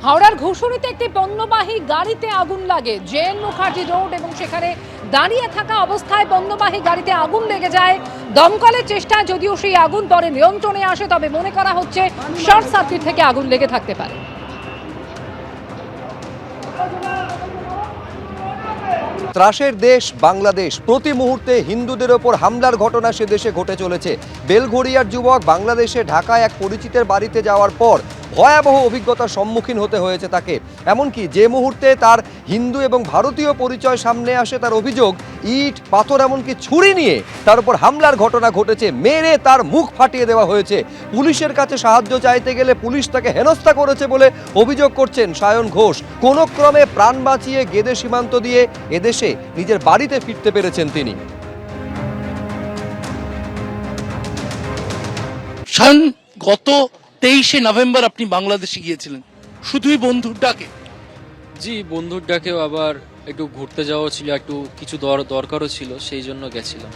হাওড়ার ঘুষুরিতে একটি পণ্যবাহী গাড়িতে আগুন লাগে। জেএন মুখার্জি রোড এবং সেখানে দাঁড়িয়ে থাকা অবস্থায় পণ্যবাহী গাড়িতে আগুন লেগে যায়। দমকলের চেষ্টায় যদিও সেই আগুন পরে নিয়ন্ত্রণে আসে, তবে মনে করা হচ্ছে শর্ট সার্কিট থেকে আগুন লেগে থাকতে পারে। ত্রাসের দেশ বাংলাদেশ, প্রতি মুহূর্তে হিন্দুদের ওপর হামলার ঘটনা সে দেশে ঘটে চলেছে। বেলঘড়িয়ার যুবক বাংলাদেশে ঢাকায় এক পরিচিতের বাড়িতে যাওয়ার পর ভয়াবহ অভিজ্ঞতার সম্মুখীন হতে হয়েছে তাকে। এমনকি যে মুহূর্তে তার হিন্দু এবং ভারতীয় পরিচয় সামনে আসে, তার অভিযোগ ইট পাথর এমনকি ছুরি নিয়ে তার উপর হামলার ঘটনা ঘটেছে, মেরে তার মুখ ফাটিয়ে দেওয়া হয়েছে। পুলিশের কাছে সাহায্য চাইতে গেলে পুলিশ তাকে হেনস্থা করেছে বলে অভিযোগ করছেন সায়ন ঘোষ। কোনো ক্রমে প্রাণ বাঁচিয়ে গেদে সীমান্ত দিয়ে এদেশে নিজের বাড়িতে ফিরতে পেরেছেন তিনি। সায়ন, গত 23শে নভেম্বর আপনি বাংলাদেশে গিয়েছিলেন শুধুই বন্ধুর ডাকে? জি, বন্ধুর ডাকেও, আবার একটু ঘুরতে যাওয়া ছিল, একটু কিছু দরকারও ছিল, সেই জন্য গেছিলাম।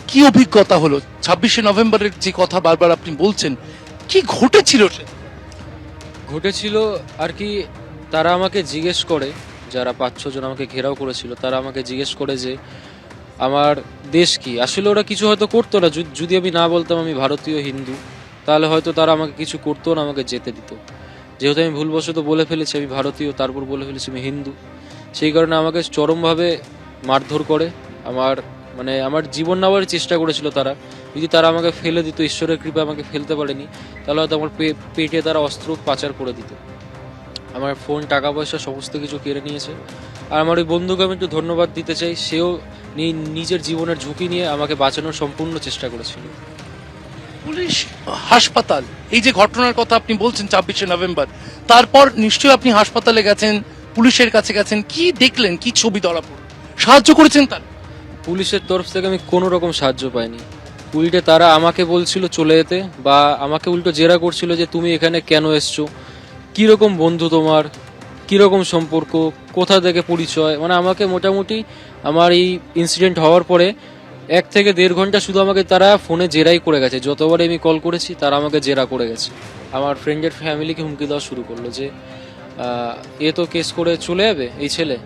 কি অভিজ্ঞতা হলো 26শে নভেম্বরের যে কথা বারবার আপনি বলছেন, কি ঘটেছিল? ঘটেছিল আর কি, তারা আমাকে জিজ্ঞেস করে, যারা 5-6 জন আমাকে ঘেরাও করেছিল, তারা আমাকে জিজ্ঞেস করে যে আমার দেশ কি। আসলে ওরা কিছু হয়তো করতো না, যদি আমি না বলতাম আমি ভারতীয় হিন্দু, তাহলে হয়তো তারা আমাকে কিছু করতো না, আমাকে যেতে দিত। যেহেতু আমি ভুলবশত বলে ফেলেছি আমি ভারতীয়, তারপর বলে ফেলেছি আমি হিন্দু, সেই কারণে আমাকে চরমভাবে মারধর করে, আমার জীবন নেওয়ার চেষ্টা করেছিল তারা। যদি তারা আমাকে ফেলে দিত, ঈশ্বরের কৃপা আমাকে ফেলতে পারেনি, তাহলে হয়তো আমার পেটে তারা অস্ত্র পাচার করে দিত। আমার ফোন, টাকা পয়সা সমস্ত কিছু কেড়ে নিয়েছে। আর আমার ওই বন্ধুকে আমি একটু ধন্যবাদ দিতে চাই, সেও নিজের জীবনের ঝুঁকি নিয়ে আমাকে বাঁচানোর সম্পূর্ণ চেষ্টা করেছিল। পুলিশ, হাসপাতাল, এই যে ঘটনার কথা আপনি বলছেন 26শে নভেম্বর, তারপর নিশ্চয়ই আপনি হাসপাতালে গেছেন, পুলিশের কাছে গেছেন, কি দেখলেন, কি ছবি ধরা পড়ল, সাহায্য করেছেন তার? পুলিশের তরফ থেকে আমি কোনো রকম সাহায্য পাইনি। উল্টে তারা আমাকে বলছিল চলে যেতে, বা আমাকে উল্টো জেরা করছিল যে তুমি এখানে কেন এসছো, কীরকম বন্ধু তোমার, কীরকম সম্পর্ক, কোথা থেকে পরিচয়। আমাকে মোটামুটি আমার এই ইনসিডেন্ট হওয়ার পরে 1 থেকে 1.5 ঘন্টা শুধু আমাকে তারা ফোনে জেরাই করে গেছে। যতবার আমি কল করেছি তারা আমাকে জেরা করে গেছে। আমার ফ্রেন্ডের ফ্যামিলিকে হুমকি দেওয়া শুরু করলো যে এ তো কেস করে চলে যাবে এই ছেলে,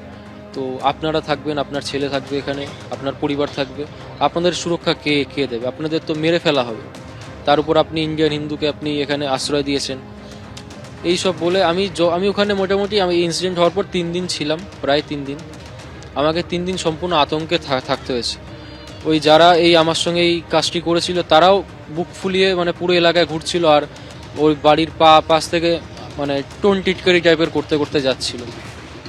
তো আপনারা থাকবেন, আপনার ছেলে থাকবে এখানে, আপনার পরিবার থাকবে, আপনাদের সুরক্ষা কে দেবে, আপনাদের তো মেরে ফেলা হবে, তার উপর আপনি ইন্ডিয়ান হিন্দুকে আপনি এখানে আশ্রয় দিয়েছেন। এই সব বলে আমি ওখানে মোটামুটি আমি ইনসিডেন্ট হওয়ার পর 3 দিন ছিলাম, প্রায় 3 দিন। আমাকে 3 দিন সম্পূর্ণ আতঙ্কে থাকতে হয়েছে। ওই যারা আমার সঙ্গে এই কাজটি করেছিল তারাও বুক ফুলিয়ে পুরো এলাকায় ঘুরছিল, আর ওই বাড়ির পাশ থেকে টোন টিটকারি টাইপের করতে করতে যাচ্ছিল।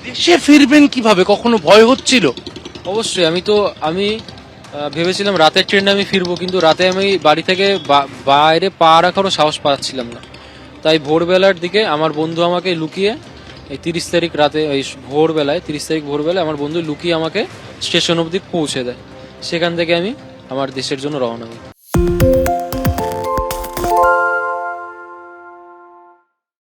দেশে ফিরবেন কিভাবে, কখনো ভয় হচ্ছিল? অবশ্যই, আমি ভেবেছিলাম রাতের ট্রেনে আমি ফিরবো, কিন্তু রাতে আমি বাড়ি থেকে বাইরে পা রাখারও সাহস পাচ্ছিলাম না। তাই ভোরবেলার দিকে আমার বন্ধু আমাকে লুকিয়ে, এই 30 তারিখ রাতে, এই 30 তারিখ ভোরবেলায় আমার বন্ধু লুকিয়ে আমাকে স্টেশন অবধি পৌঁছে দেয়। সেখান থেকে আমি আমার দেশের জন্য রওনা হই।